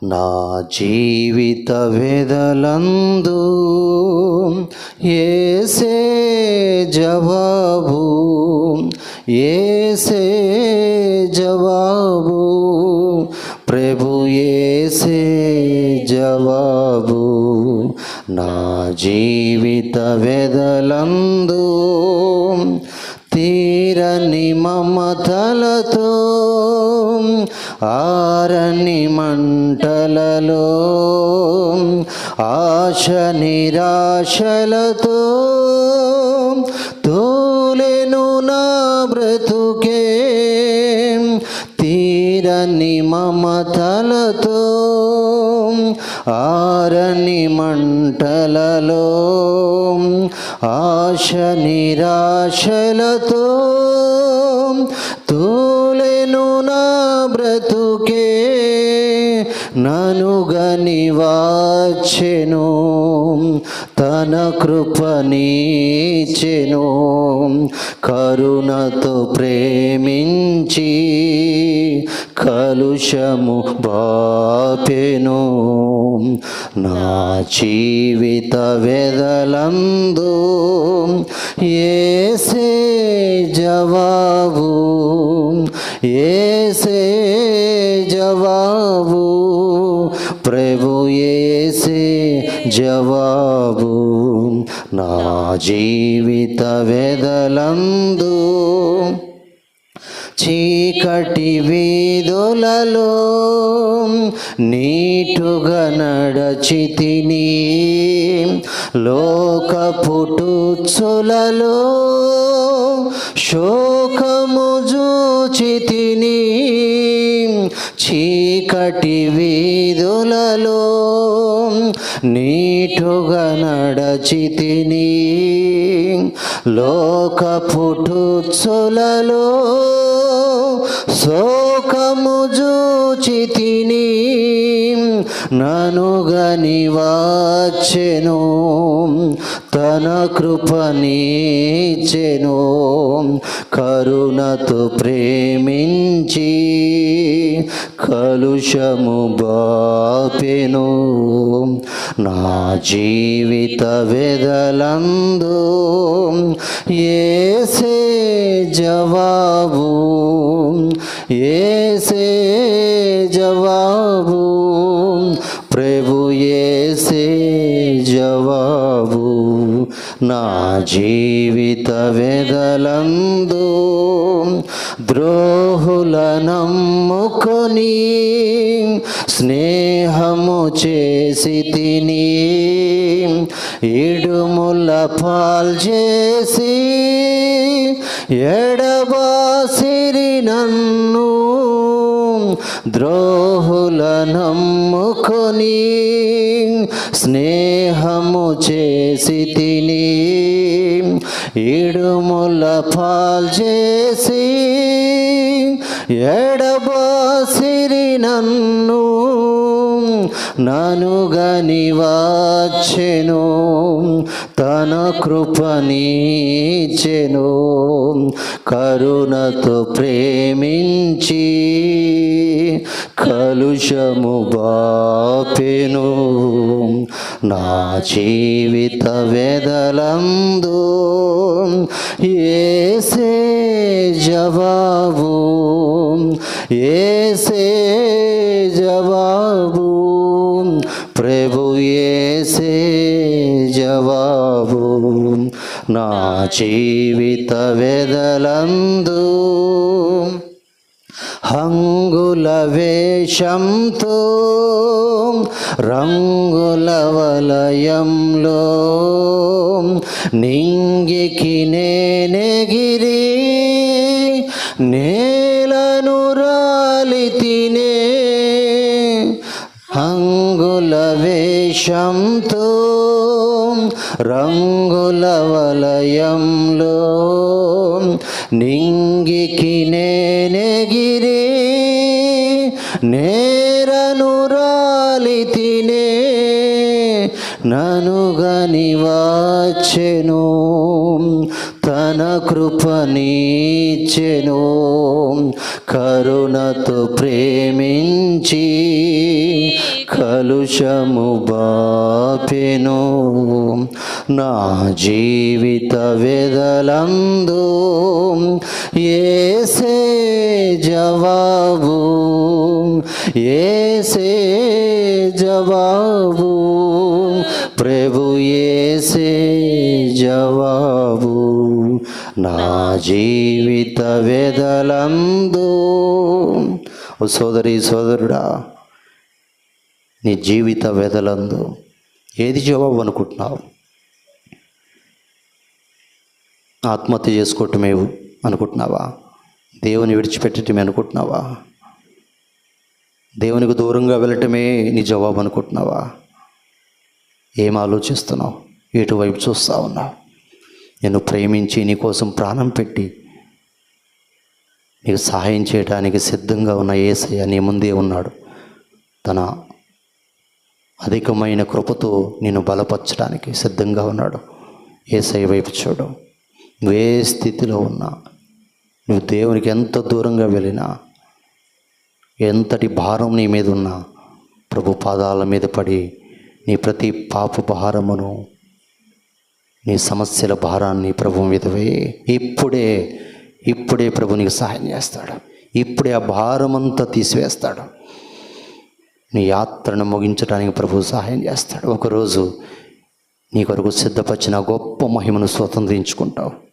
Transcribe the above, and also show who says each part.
Speaker 1: నా జీవిత వేదలందు యేసే జవాబు, యేసే జవాబు, ప్రభు యేసే జవాబు. నా జీవిత వేదలందు తీరని మమతలతో ఆరని మంటలలో ఆశ నిరాశలతో తోలెను నా బ్రతుకే. తీరని మమతలతో ఆరని మంటలలో ఆశ నిరాశలతో తోలెను నా బ్రతుకే. నను గని వచ్చెను తన కృపనిచ్చెను, కరుణతో ప్రేమించి కలుషము బాపెను. నా జీవిత వేదలందు యేసే జవాబు, యేసే జవాబు, ప్రభు యేసే జవాబు. నా జీవిత వేదలందు చీకటి వీధులలో నీటుగా నడచితిని, లోకపుటుచ్చులలో శోకము జూచితిని. చీకటి వీధులలో నీటుగా నడచితిని, లోకపుటుచ్చులలో శోకము జూచితిని. నను గని వచ్చెను తన కృపనిచ్చెను, కరుణతో ప్రేమించి కలుషము బాపెను. నా జీవిత వేదలందు యేసే జవాబు, యేసే జవాబు, ప్రభు యేసే జవాబు. నా జీవిత వేదలందు ద్రోహుల నమ్ముకొని స్నేహము చేసి తిని, ఇడుముల పాల్చేసి ఎడబాసిరి నన్ను. ద్రోహుల నమ్ముకొని స్నేహము చేసి తిని, ఇడుముల పాల్చేసి ఎడబాసిరి నన్ను. నను గని వచ్చెను తన కృపనిచ్చెను, కరుణతో ప్రేమించి కలుషము బాపెను. నా జీవిత వేదలందు యేసే జవాబు, యేసే జవాబు, ప్రభు యేసే జవాబు. నా జీవిత వేదలందు హంగుల వేషంతో రంగుల వలయంలో నింగికి నేనెగిరి నేలను రాలితినే. హంగుల వేషంతో రంగుల వలయంలో నింగికి నేనెగిరి నేరను రాలితినే. నను గని వచ్చెను తన కృపనిచ్చెను, కరుణతో ప్రేమించి కలుషము బాపెను. నా జీవిత వెదలందు యేసే జవాబు, యేసే జవాబు, ప్రభు యేసే జవాబు. నా జీవిత వెదలందు. ఓ సోదరి సోదరుడా, నీ జీవిత వెదలందు ఏది జవాబు అనుకుంటున్నావు? ఆత్మహత్య చేసుకోవటమే అనుకుంటున్నావా? దేవుని విడిచిపెట్టటమే అనుకుంటున్నావా? దేవునికి దూరంగా వెళ్ళటమే నీ జవాబు అనుకుంటున్నావా? ఏం ఆలోచిస్తున్నావు? ఎటువైపు చూస్తూ ఉన్నావు? నేను ప్రేమించి నీ కోసం ప్రాణం పెట్టి నీకు సహాయం చేయడానికి సిద్ధంగా ఉన్న యేసయ్య నీ ముందే ఉన్నాడు. తన అధికమైన కృపతో నిన్ను బలపరచడానికి సిద్ధంగా ఉన్నాడు. యేసయ్య వైపు చూడు. నువ్వు ఏ స్థితిలో ఉన్నా, నువ్వు దేవునికి ఎంత దూరంగా వెళ్ళినా, ఎంతటి భారం నీ మీద ఉన్నా, ప్రభు పాదాల మీద పడి నీ ప్రతి పాప భారమును, నీ సమస్యల భారాన్ని ప్రభు మీద వేయి. ఇప్పుడే ప్రభు నీకు సహాయం చేస్తాడు. ఇప్పుడే ఆ భారమంతా తీసివేస్తాడు. నీ యాత్రను ముగించడానికి ప్రభు సహాయం చేస్తాడు. ఒకరోజు నీ కొరకు సిద్ధపరిచిన గొప్ప మహిమను స్వతంత్రించుకుంటావు.